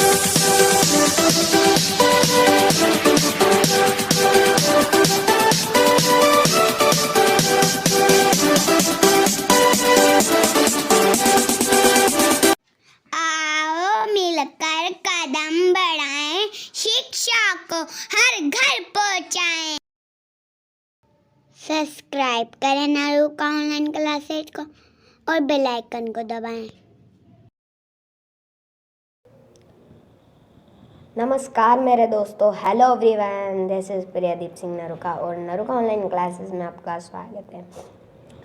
आओ मिलकर कदम बढ़ाएं, शिक्षा को हर घर पहुंचाएं। सब्सक्राइब करें नरुका ऑनलाइन क्लासेज को और बेल आइकन को दबाएं। नमस्कार मेरे दोस्तों, hello everyone, this is Priyadeep Singh Naruka और नरुका ऑनलाइन क्लासेस में आपका स्वागत है।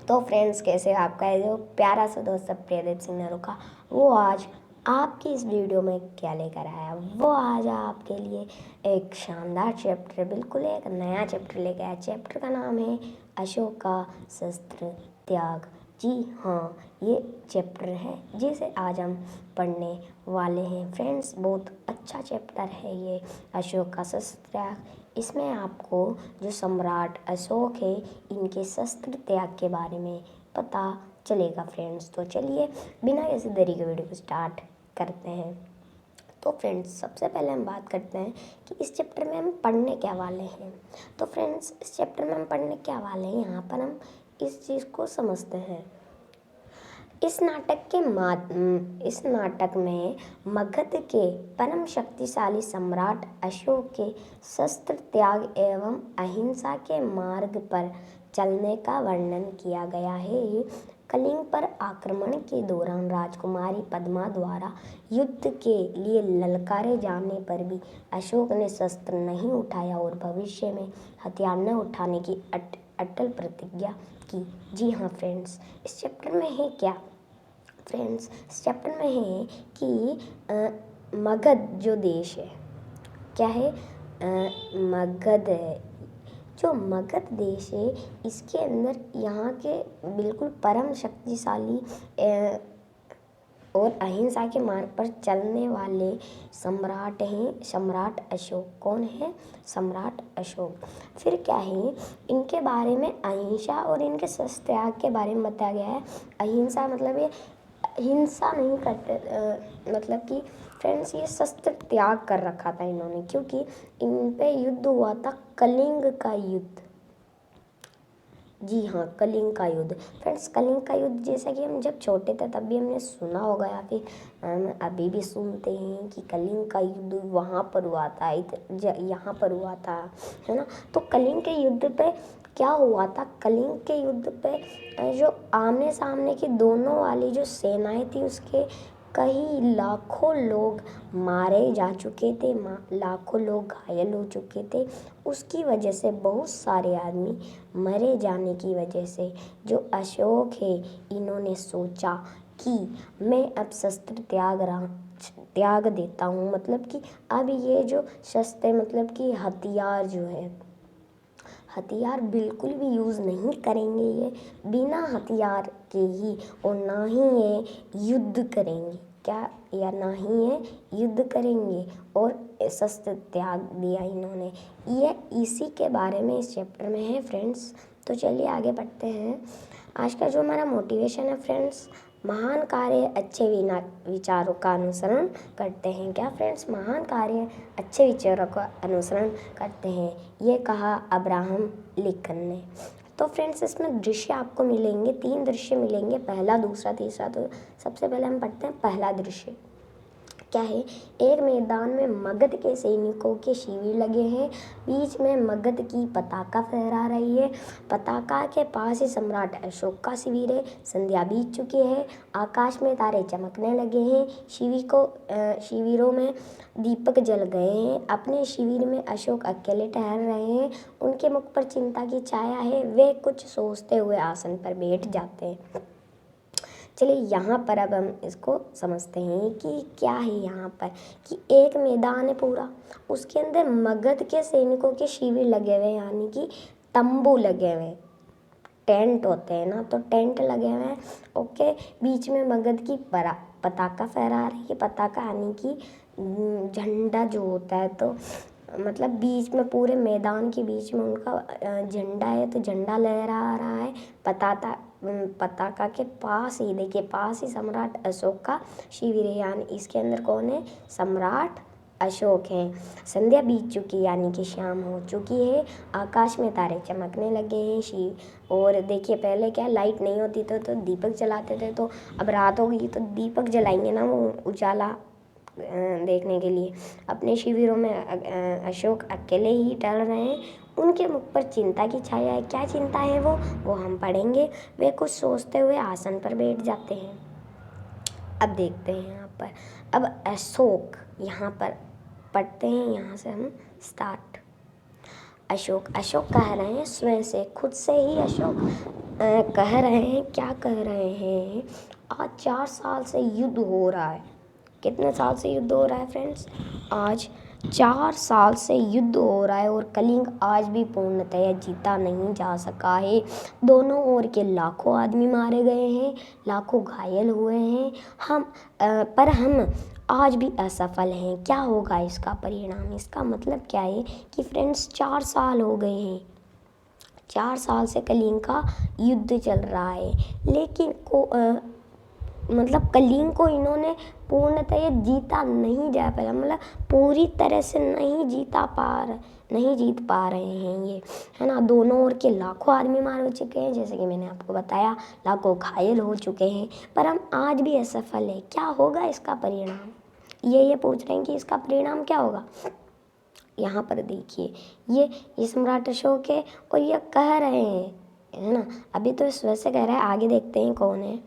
तो फ्रेंड्स, कैसे आपका जो प्यारा सा दोस्त प्रियदीप सिंह नरुका वो आज आपकी इस वीडियो में क्या लेकर आया। वो आज आपके लिए एक शानदार चैप्टर, बिल्कुल एक नया चैप्टर लेकर आया। चैप्टर का नाम है अशोक का शस्त्र त्याग। जी हाँ, ये चैप्टर है जिसे आज हम पढ़ने वाले हैं। फ्रेंड्स, बहुत अच्छा चैप्टर है ये अशोक का शस्त्र त्याग। इसमें आपको जो सम्राट अशोक है इनके शस्त्र त्याग के बारे में पता चलेगा। फ्रेंड्स, तो चलिए बिना किसी देरी के वीडियो को स्टार्ट करते हैं। तो फ्रेंड्स, सबसे पहले हम बात करते हैं कि इस चैप्टर में हम पढ़ने क्या वाले हैं। तो फ्रेंड्स, इस चैप्टर में हम पढ़ने क्या वाले हैं, यहाँ पर हम इस चीज़ को समझते हैं। इस नाटक में मगध के परम शक्तिशाली सम्राट अशोक के शस्त्र त्याग एवं अहिंसा के मार्ग पर चलने का वर्णन किया गया है। कलिंग पर आक्रमण के दौरान राजकुमारी पद्मा द्वारा युद्ध के लिए ललकारे जाने पर भी अशोक ने शस्त्र नहीं उठाया और भविष्य में हथियार न उठाने की अटल प्रतिज्ञा की। जी हाँ फ्रेंड्स, इस चैप्टर में है क्या। फ्रेंड्स, इस चैप्टर में है कि मगध जो देश है, क्या है, मगध है। जो मगध देश है इसके अंदर यहाँ के बिल्कुल परम शक्तिशाली और अहिंसा के मार्ग पर चलने वाले सम्राट हैं, सम्राट अशोक। कौन है? सम्राट अशोक। फिर क्या है, इनके बारे में अहिंसा और इनके शस्त्र त्याग के बारे में बताया गया है। अहिंसा मतलब ये हिंसा नहीं करते, मतलब कि फ्रेंड्स ये शस्त्र त्याग कर रखा था इन्होंने, क्योंकि इन पे युद्ध हुआ था, कलिंग का युद्ध। जी हाँ, कलिंग का युद्ध। फ्रेंड्स, कलिंग का युद्ध जैसा कि हम जब छोटे थे तब भी हमने सुना होगा या फिर हम अभी भी सुनते हैं कि कलिंग का युद्ध वहाँ पर हुआ था, यहाँ पर हुआ था, है ना। तो कलिंग के युद्ध पे क्या हुआ था, कलिंग के युद्ध पे जो आमने सामने की दोनों वाली जो सेनाएं थी उसके कई लाखों लोग मारे जा चुके थे, लाखों लोग घायल हो चुके थे। उसकी वजह से बहुत सारे आदमी मरे जाने की वजह से जो अशोक है इन्होंने सोचा कि मैं अब शस्त्र त्याग देता हूँ। मतलब कि अब ये जो शस्त्र मतलब कि हथियार जो है, हथियार बिल्कुल भी यूज़ नहीं करेंगे, ये बिना हथियार के ही, और ना ही ये युद्ध करेंगे, क्या, या ना ही ये युद्ध करेंगे, और शस्त्र त्याग दिया इन्होंने। ये इसी के बारे में इस चैप्टर में है फ्रेंड्स। तो चलिए आगे बढ़ते हैं। आज का जो हमारा मोटिवेशन है फ्रेंड्स, महान कार्य अच्छे विचारों का अनुसरण करते हैं। क्या फ्रेंड्स, महान कार्य अच्छे विचारों का अनुसरण करते हैं, ये कहा अब्राहम लिंकन ने। तो फ्रेंड्स, इसमें दृश्य आपको मिलेंगे, 3 दृश्य मिलेंगे, पहला, दूसरा, तीसरा। तो सबसे पहले हम पढ़ते हैं पहला दृश्य। क्या है, एक मैदान में मगध के सैनिकों के शिविर लगे हैं, बीच में मगध की पताका फहरा रही है। पताका के पास ही सम्राट अशोक का शिविर है। संध्या बीत चुकी है, आकाश में तारे चमकने लगे हैं, शिविरों में दीपक जल गए हैं। अपने शिविर में अशोक अकेले ठहर रहे हैं, उनके मुख पर चिंता की छाया है, वे कुछ सोचते हुए आसन पर बैठ जाते हैं। चलिए यहाँ पर अब हम इसको समझते हैं कि क्या है यहाँ पर, कि एक मैदान है पूरा, उसके अंदर मगध के सैनिकों के शिविर लगे हुए हैं, यानी कि तंबू लगे हुए हैं, टेंट होते हैं ना, तो टेंट लगे हुए हैं। ओके, बीच में मगध की पताका फहरा रही है। पताका यानी कि झंडा जो होता है, तो मतलब बीच में पूरे मैदान के बीच में उनका झंडा है, तो झंडा लहरा रहा है। पताका के पास ही, देखिए पास ही सम्राट अशोक का शिविर है, यानी इसके अंदर कौन है, सम्राट अशोक है। संध्या बीत चुकी यानी कि शाम हो चुकी है, आकाश में तारे चमकने लगे हैं। और देखिए पहले क्या लाइट नहीं होती तो दीपक जलाते थे, तो अब रात हो गई तो दीपक जलाएंगे ना, वो उजाला देखने के लिए। अपने शिविरों में अशोक अकेले ही टहल रहे हैं। उनके मुख पर चिंता की छाया है। क्या चिंता है वो हम पढ़ेंगे। वे कुछ सोचते हुए आसन पर बैठ जाते हैं। अब देखते हैं यहाँ पर, अब अशोक यहाँ पर पढ़ते हैं, यहाँ से हम स्टार्ट। अशोक कह रहे हैं स्वयं से, खुद से ही अशोक कह रहे हैं, क्या कह रहे हैं, आज 4 साल से युद्ध हो रहा है। कितने साल से युद्ध हो रहा है फ्रेंड्स, आज 4 साल से युद्ध हो रहा है और कलिंग आज भी पूर्णतया जीता नहीं जा सका है। दोनों ओर के लाखों आदमी मारे गए हैं, लाखों घायल हुए हैं, पर हम आज भी असफल हैं। क्या होगा इसका परिणाम, इसका मतलब क्या है कि फ्रेंड्स 4 साल हो गए हैं, 4 साल से कलिंग का युद्ध चल रहा है, लेकिन मतलब कलिंग को इन्होंने पूर्णतः जीता नहीं जा पाया, मतलब पूरी तरह से नहीं जीत पा रहे हैं ये, है ना। दोनों ओर के लाखों आदमी मार हो चुके हैं, जैसे कि मैंने आपको बताया, लाखों घायल हो चुके हैं, पर हम आज भी असफल है। क्या होगा इसका परिणाम, ये पूछ रहे हैं कि इसका परिणाम क्या होगा। यहाँ पर देखिए ये सम्राट अशोक है और ये कह रहे हैं, है ना। अभी तो इस वैसे कह रहा है, आगे देखते हैं कौन है।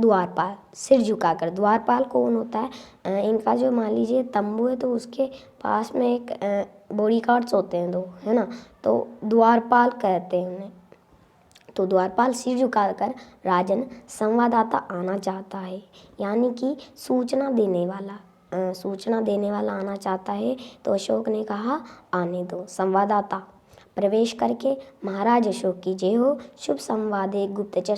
द्वारपाल, सिर झुकाकर। द्वारपाल कौन होता है, इनका जो मान लीजिए तंबू है तो उसके पास में एक बॉडी गार्ड्स होते हैं 2, है ना, तो द्वारपाल कहते हैं उन्हें। तो द्वारपाल सिर झुकाकर, राजन संवाददाता आना चाहता है, यानी कि सूचना देने वाला आना चाहता है। तो अशोक ने कहा आने दो। संवाददाता प्रवेश करके, महाराज अशोक की जय हो। शुभ संवाद एक गुप्तचर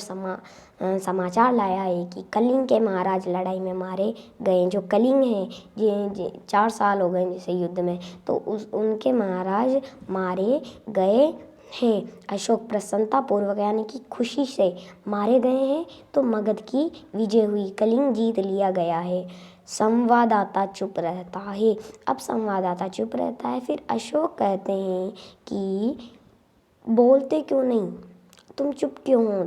समाचार लाया है कि कलिंग के महाराज लड़ाई में मारे गए। जो कलिंग हैं, ये 4 साल हो गए जैसे युद्ध में, तो उनके महाराज मारे गए हैं। अशोक प्रसन्नता पूर्वक यानी कि खुशी से मारे गए हैं, तो मगध की विजय हुई, कलिंग जीत लिया गया है। संवाददाता चुप रहता है। अब संवाददाता चुप रहता है, फिर अशोक कहते हैं कि बोलते क्यों नहीं, तुम चुप क्यों हो।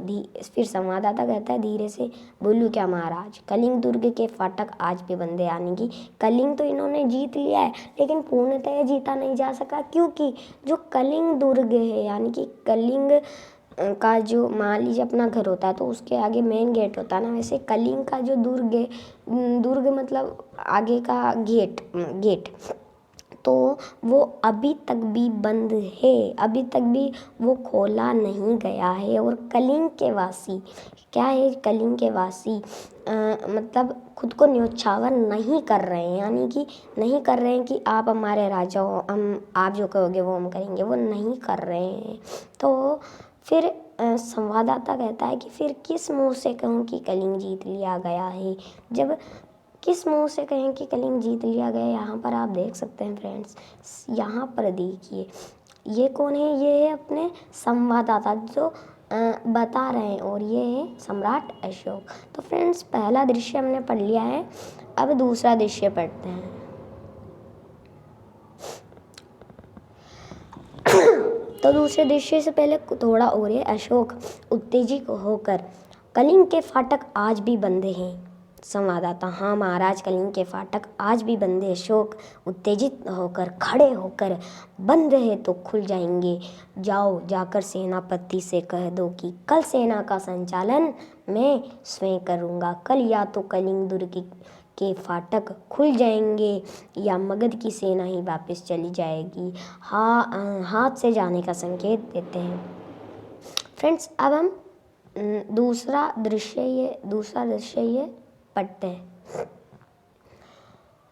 फिर संवाददाता कहता है धीरे से, बोलूँ क्या महाराज, कलिंग दुर्ग के फाटक आज भी बंद है, यानी कि कलिंग तो इन्होंने जीत लिया है, लेकिन पूर्णतः जीता नहीं जा सका, क्योंकि जो कलिंग दुर्ग है, यानी कि कलिंग का जो मान लीजिए अपना घर होता है तो उसके आगे मेन गेट होता है ना, वैसे कलिंग का जो दुर्ग है, दुर्ग मतलब आगे का गेट, तो वो अभी तक भी बंद है, अभी तक भी वो खोला नहीं गया है। और कलिंग के वासी क्या है, कलिंग के वासी मतलब खुद को न्योछावर नहीं कर रहे हैं, यानी कि नहीं कर रहे हैं कि आप हमारे राजा हो, आप जो कहोगे वो हम करेंगे, वो नहीं कर रहे हैं। तो फिर संवाददाता कहता है कि फिर किस मुंह से कहूँ कि कलिंग जीत लिया गया है, जब किस मुंह से कहें कि कलिंग जीत लिया गया। यहाँ पर आप देख सकते हैं फ्रेंड्स, यहाँ पर देखिए ये कौन है, ये है अपने संवाददाता जो बता रहे हैं, और ये है सम्राट अशोक। तो फ्रेंड्स पहला दृश्य हमने पढ़ लिया है, अब दूसरा दृश्य पढ़ते हैं। तो दूसरे दृश्य से पहले थोड़ा और है। अशोक उत्तेजित होकर, कलिंग के फाटक आज भी बंद हैं। संवाददाता, हाँ महाराज, कलिंग के फाटक आज भी बंद है। अशोक उत्तेजित होकर, खड़े होकर, बंद है तो खुल जाएंगे। जाकर सेनापति से कह दो कि कल सेना का संचालन मैं स्वयं करूँगा। कल या तो कलिंग दुर्ग के फाटक खुल जाएंगे या मगध की सेना ही वापस चली जाएगी। हाथ से जाने का संकेत देते हैं। फ्रेंड्स अब हम दूसरा दृश्य ये पढ़ते हैं।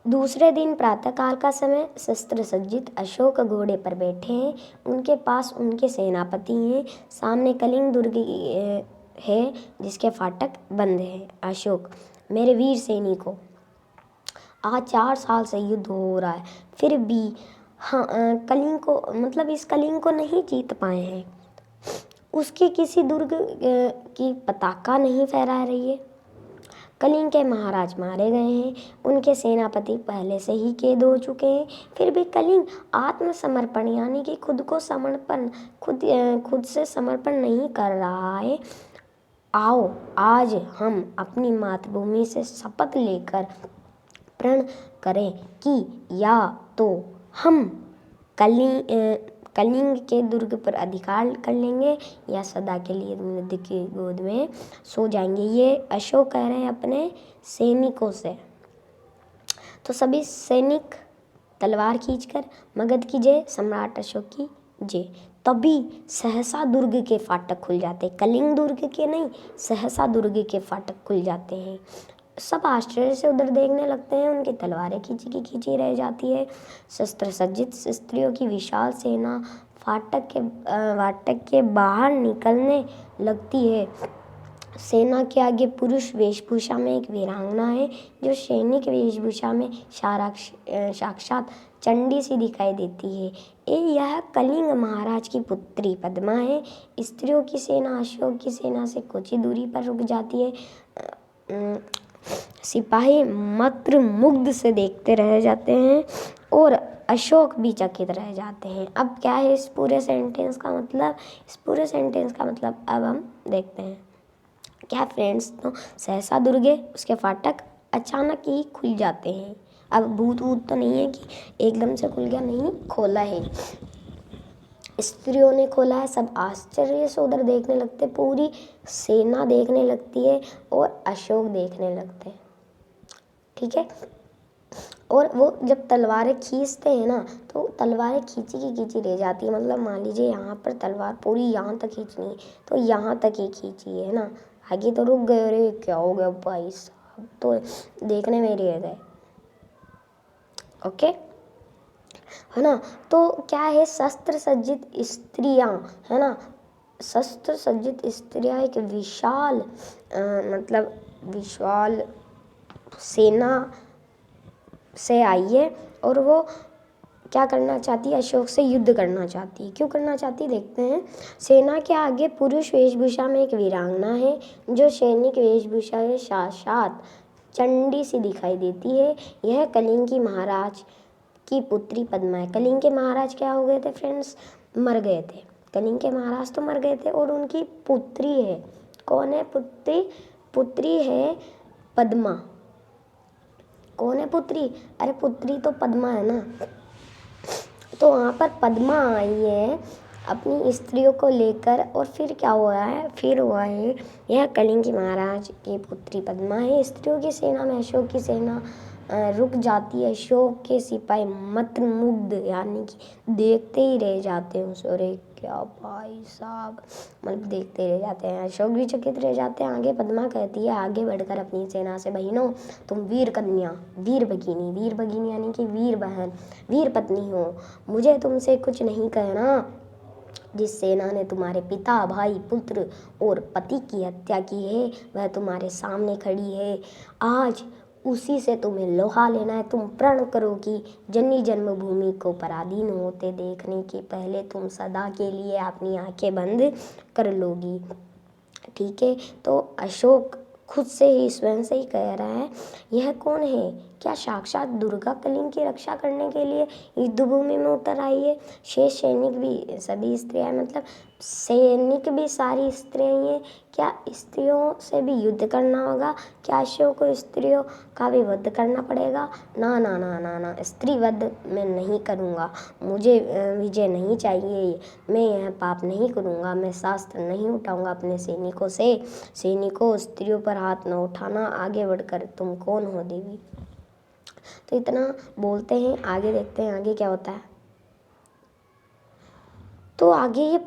दूसरे दिन प्रातःकाल का समय, शस्त्र सज्जित अशोक घोड़े पर बैठे हैं, उनके पास उनके सेनापति हैं। सामने कलिंग दुर्ग है जिसके फाटक बंद है। अशोक, मेरे वीर सैनिकों, आज 4 साल से युद्ध हो रहा है, फिर भी कलिंग को मतलब इस कलिंग को नहीं जीत पाए हैं। उसके किसी दुर्ग की पताका नहीं फहरा रही है। कलिंग के महाराज मारे गए हैं, उनके सेनापति पहले से ही कैद हो चुके हैं, फिर भी कलिंग आत्मसमर्पण यानी कि खुद से समर्पण नहीं कर रहा है। आओ आज हम अपनी मातृभूमि से शपथ लेकर प्रण करें कि या तो हम कलिंग के दुर्ग पर अधिकार कर लेंगे या सदा के लिए युद्ध की गोद में सो जाएंगे। ये अशोक कह रहे हैं अपने सैनिकों से। तो सभी सैनिक तलवार खींचकर मगध की जय, सम्राट अशोक की जय। तभी सहसा दुर्ग के फाटक खुल जाते, कलिंग दुर्ग के नहीं, सहसा दुर्ग के फाटक खुल जाते हैं। सब आश्चर्य से उधर देखने लगते हैं, उनकी तलवारें खींची की खींची रह जाती है। शस्त्र सज्जित स्त्रियों की विशाल सेना फाटक के बाहर निकलने लगती है। सेना के आगे पुरुष वेशभूषा में एक वीरांगना है, जो सैनिक वेशभूषा में साक्षात चंडी सी दिखाई देती है। यह कलिंग महाराज की पुत्री पद्मा है। स्त्रियों की सेना अशोक की सेना से कुछ ही दूरी पर रुक जाती है। सिपाही मात्र मुग्ध से देखते रह जाते हैं और अशोक भी चकित रह जाते हैं। अब क्या है इस पूरे सेंटेंस का मतलब? इस पूरे सेंटेंस का मतलब अब हम देखते हैं। क्या फ्रेंड्स, तो सहसा दुर्गे उसके फाटक अचानक ही खुल जाते हैं। अब भूत तो नहीं है कि एकदम से खुल गया, नहीं, खोला है। स्त्रियों ने खोला है। सब आश्चर्य से उधर देखने लगते, पूरी सेना देखने लगती है और अशोक देखने लगते हैं। ठीक है। और वो जब तलवारें खींचते हैं ना, तो तलवारें खींची की खींची रह जाती है। मतलब मान लीजिए यहाँ पर तलवार पूरी यहाँ तक खींचनी है तो यहाँ तक ही खींची है ना, आगे तो रुक गए। अरे क्या हो गया भाई साहब, तो देखने में रह गए। ओके, है ना। तो क्या है, शस्त्र सज्जित स्त्रियाँ, है ना, शस्त्र सज्जित स्त्रियाँ एक विशाल विशाल सेना से आई है और वो क्या करना चाहती है, अशोक से युद्ध करना चाहती है। क्यों करना चाहती है देखते हैं। सेना के आगे पुरुष वेशभूषा में एक वीरांगना है, जो सैनिक वेशभूषा में साक्षात चंडी सी दिखाई देती है। यह कलिंग की महाराज की पुत्री पद्मा है। कलिंग के महाराज क्या हो गए थे फ्रेंड्स? मर गए थे। कलिंग के महाराज तो मर गए थे और उनकी पुत्री है। कौन है पुत्री है पद्मा। कौन है पुत्री? अरे पुत्री तो पद्मा है ना। तो वहाँ पर पद्मा आई है अपनी स्त्रियों को लेकर, और फिर क्या हुआ है, फिर हुआ है यह कलिंग की महाराज की पुत्री पद्मा है। स्त्रियों की सेना में अशोक की सेना रुक जाती है। अशोक के सिपाही मंत्रमुग्ध यानी कि देखते ही रह जाते हैं। अरे क्या भाई साहब, मतलब देखते रह जाते हैं। अशोक भी चकित रह जाते हैं। आगे पद्मा कहती है आगे बढ़कर अपनी सेना से, बहनों तुम वीर कन्या, वीर भगिनी यानी कि वीर बहन, वीर पत्नी हो, मुझे तुमसे कुछ नहीं कहना। जिस सेना ने तुम्हारे पिता, भाई, पुत्र और पति की हत्या की है वह तुम्हारे सामने खड़ी है। आज उसी से तुम्हें लोहा लेना है। तुम प्रण करो कि जननी जन्मभूमि को पराधीन होते देखने के पहले तुम सदा के लिए अपनी आंखें बंद कर लोगी। ठीक है। तो अशोक खुद से ही, स्वयं से ही कह रहा है। यह कौन है? क्या साक्षात दुर्गा कलिंग की रक्षा करने के लिए युद्धभूमि में उतर आई है? शेष सैनिक भी सभी स्त्रियाँ, मतलब सैनिक भी सारी स्त्रियाँ हैं। क्या स्त्रियों से भी युद्ध करना होगा? क्या अशोक को स्त्रियों का भी वध करना पड़ेगा? ना ना ना ना ना, स्त्री वध मैं नहीं करूँगा। मुझे विजय नहीं चाहिए। मैं यह पाप नहीं करूँगा। मैं शास्त्र नहीं उठाऊँगा अपने सैनिकों से। सैनिकों, स्त्रियों पर हाथ न उठाना। आगे बढ़कर तुम कौन हो देवी? तो इतना बोलते हैं। आगे देखते हैं आगे क्या होता है। तो आगे ये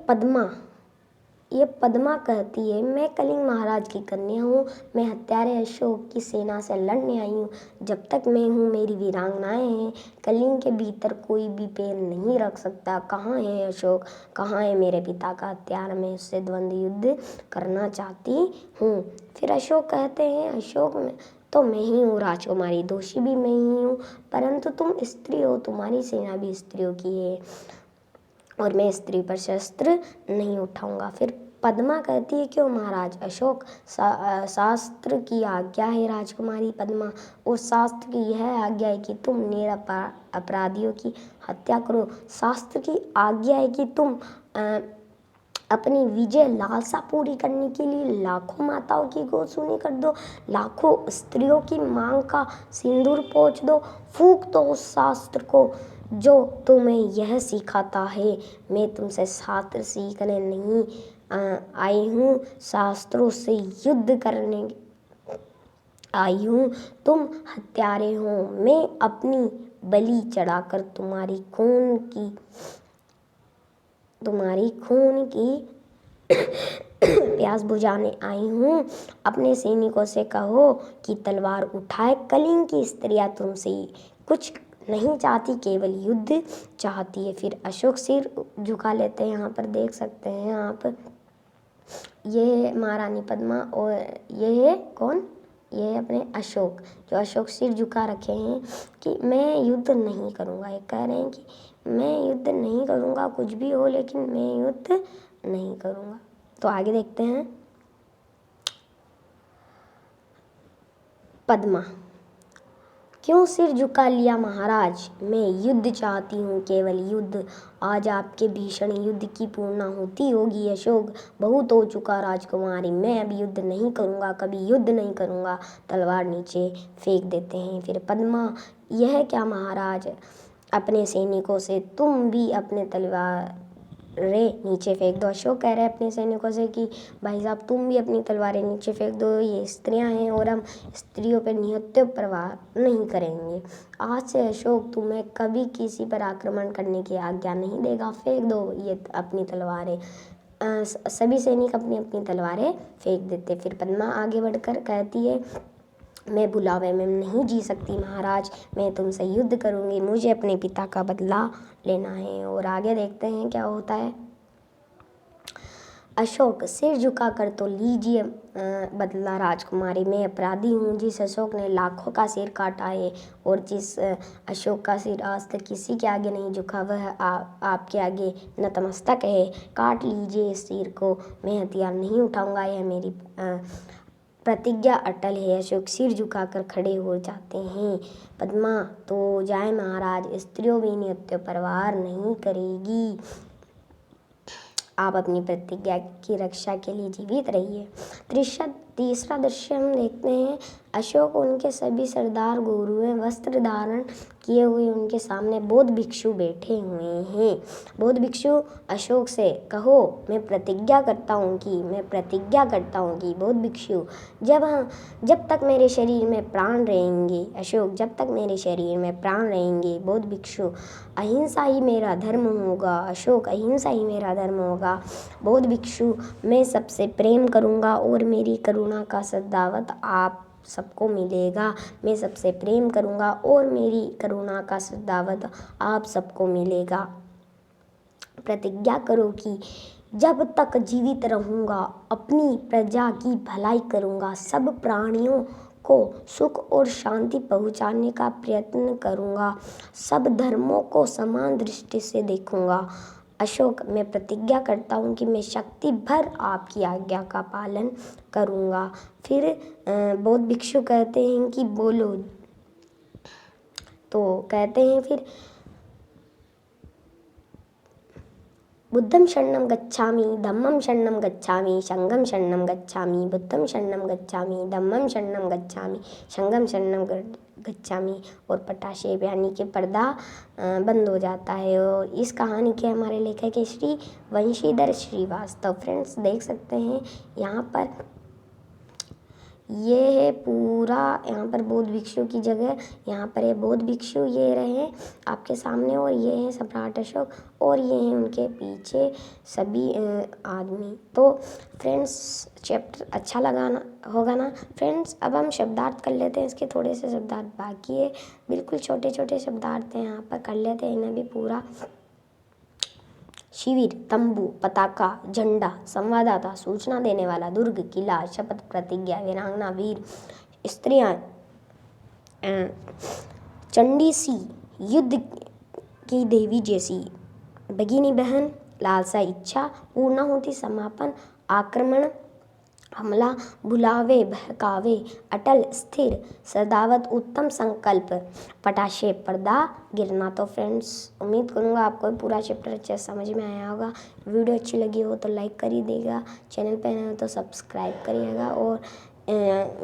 पद्मा कहती है मैं कलिंग महाराज की कन्या हूँ। मैं हत्यारे अशोक की सेना से लड़ने आई हूँ। जब तक मैं हूँ मेरी वीरांगनाएं हैं। कलिंग के भीतर कोई भी पैर नहीं रख सकता। कहाँ है अशोक? कहाँ है मेरे पिता का हत्यार? मैं उससे द्वंद्व युद्ध करना चाहती हूँ। फिर अशोक कहते हैं अशोक में तो मैं ही हूँ राजकुमारी, दोषी भी मैं ही हूँ, परंतु तुम स्त्री हो, तुम्हारी सेना भी स्त्रियों की है और मैं स्त्री पर शस्त्र नहीं उठाऊंगा। फिर पद्मा कहती है क्यों महाराज? अशोक शास्त्र की आज्ञा है राजकुमारी पद्मा। उस शास्त्र की यह आज्ञा है कि तुम अपराधियों की हत्या करो। शास्त्र की आज्ञा है कि तुम अपनी विजय लालसा पूरी करने के लिए लाखों माताओं की गोद सूनी कर दो, लाखों स्त्रियों की मांग का सिंदूर पोंछ दो। फूंक दो उस शास्त्र को जो तुम्हें यह सिखाता है। मैं तुमसे शास्त्र सीखने नहीं आई हूँ, शास्त्रों से युद्ध करने आई हूँ। तुम हत्यारे हो। मैं अपनी बलि चढ़ाकर तुम्हारी खून की प्यास बुझाने आई हूँ। अपने सैनिकों से कहो कि तलवार उठाए। कलिंग की स्त्रियां तुमसे कुछ नहीं चाहती, केवल युद्ध चाहती है। फिर अशोक सिर झुका लेते हैं। यहाँ पर देख सकते हैं आप, ये है महारानी पद्मा और ये है कौन? ये है अपने अशोक, जो अशोक सिर झुका रखे हैं कि मैं युद्ध नहीं करूँगा। ये कह रहे हैं कि मैं युद्ध नहीं करूँगा, कुछ भी हो लेकिन मैं युद्ध नहीं करूँगा। तो आगे देखते हैं। पद्मा, क्यों सिर झुका लिया महाराज? मैं युद्ध चाहती हूँ, केवल युद्ध। आज आपके भीषण युद्ध की पूर्णाहुति होगी। अशोक, बहुत हो चुका राजकुमारी, मैं अब युद्ध नहीं करूँगा, कभी युद्ध नहीं करूँगा। तलवार नीचे फेंक देते हैं। फिर पद्मा, यह क्या महाराज? अपने सैनिकों से तुम भी अपने तलवारें नीचे फेंक दो। अशोक कह रहे हैं अपने सैनिकों से कि भाई साहब तुम भी अपनी तलवारें नीचे फेंक दो, ये स्त्रियां हैं और हम स्त्रियों पर निहत्थे प्रहार नहीं करेंगे। आज से अशोक तुम्हें कभी किसी पर आक्रमण करने की आज्ञा नहीं देगा। फेंक दो ये अपनी तलवारें। सभी सैनिक अपनी अपनी तलवारें फेंक देते। फिर पद्मा आगे बढ़कर कहती है, मैं बुलावे में नहीं जी सकती महाराज, मैं तुमसे युद्ध करूंगी, मुझे अपने पिता का बदला लेना है। और आगे देखते हैं क्या होता है। अशोक, सिर झुका कर तो लीजिए बदला राजकुमारी, मैं अपराधी हूँ। जिस अशोक ने लाखों का सिर काटा है और जिस अशोक का सिर आज तक किसी के आगे नहीं झुका, वह आपके आगे नतमस्तक है। काट लीजिए इस सिर को, मैं हथियार नहीं उठाऊंगा, यह मेरी प्रतिज्ञा अटल है। अशोक सिर झुकाकर खड़े हो जाते हैं। पद्मा, तो जाए महाराज, स्त्रियों भी निहत्थे प्रहार नहीं करेगी। आप अपनी प्रतिज्ञा की रक्षा के लिए जीवित रहिए। तीसरा दृश्य हम देखते हैं। अशोक उनके सभी सरदार गुरुएं वस्त्र धारण किए हुए उनके सामने बौद्ध भिक्षु बैठे हुए हैं। बौद्ध भिक्षु अशोक से कहो, मैं प्रतिज्ञा करता हूँ कि बौद्ध भिक्षु, जब तक मेरे शरीर में प्राण रहेंगे, अशोक जब तक मेरे शरीर में प्राण रहेंगे, बौद्ध भिक्षु, अहिंसा ही मेरा धर्म होगा। अशोक, अहिंसा ही मेरा धर्म होगा। बौद्ध भिक्षु, मैं सबसे प्रेम करूँगा और मेरी करुणा का सद्भाव आप सबको मिलेगा। मैं सबसे प्रेम करूँगा और मेरी करुणा का सद्भाव आप सबको मिलेगा। प्रतिज्ञा करो कि जब तक जीवित रहूँगा अपनी प्रजा की भलाई करूँगा, सब प्राणियों को सुख और शांति पहुँचाने का प्रयत्न करूँगा, सब धर्मों को समान दृष्टि से देखूँगा। अशोक, मैं प्रतिज्ञा करता हूँ कि मैं शक्ति भर आपकी आज्ञा का पालन करूँगा। फिर बौद्ध भिक्षु कहते हैं कि बोलो। तो कहते हैं फिर, बुद्धं शरणं गच्छामि, धम्मं शरणं गच्छामि, संघं शरणं गच्छामि, बुद्धं शरणं गच्छामि, धम्मं शरणं गच्छामि, संघं शरणं गच्छामि। और पटाशे यानी कि पर्दा बंद हो जाता है। और इस कहानी के हमारे लेखक है श्री वंशीधर श्रीवास्तव। फ्रेंड्स देख सकते हैं यहाँ पर ये है पूरा, यहाँ पर बौद्ध भिक्षु की जगह, यहाँ पर है बौद्ध भिक्षु, ये रहे आपके सामने, और ये है सम्राट अशोक, और ये हैं उनके पीछे सभी आदमी। तो फ्रेंड्स चैप्टर अच्छा लगा होगा ना फ्रेंड्स। अब हम शब्दार्थ कर लेते हैं, इसके थोड़े से शब्दार्थ बाकी है, बिल्कुल छोटे छोटे शब्दार्थ हैं, यहाँ पर कर लेते हैं इन्हें भी पूरा। शिविर, तंबू, पताका, झंडा, संवाददाता, सूचना देने वाला, दुर्ग, किला, शपथ, प्रतिज्ञा, वीरांगना, वीर, स्त्रियां, चंडी सी, युद्ध की देवी जैसी, भगिनी बहन, लालसा, इच्छा, पूर्णाहुति, समापन, आक्रमण, हमला, बुलावे, बहकावे, अटल, स्थिर, सदावत, उत्तम, संकल्प, पटाशे, पर्दा गिरना। तो फ्रेंड्स उम्मीद करूँगा आपको पूरा चैप्टर अच्छे से समझ में आया होगा। वीडियो अच्छी लगी हो तो लाइक कर ही देगा, चैनल पे नए हो तो सब्सक्राइब करिएगा और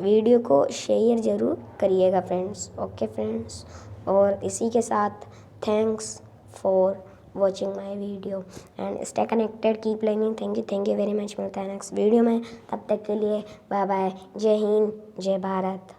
वीडियो को शेयर ज़रूर करिएगा फ्रेंड्स। ओके फ्रेंड्स, और इसी के साथ thanks for watching my video and stay connected, keep learning. Thank you very much. मिलता है नेक्स्ट वीडियो में, तब तक के लिए बाय बाय। जय हिंद, जय भारत।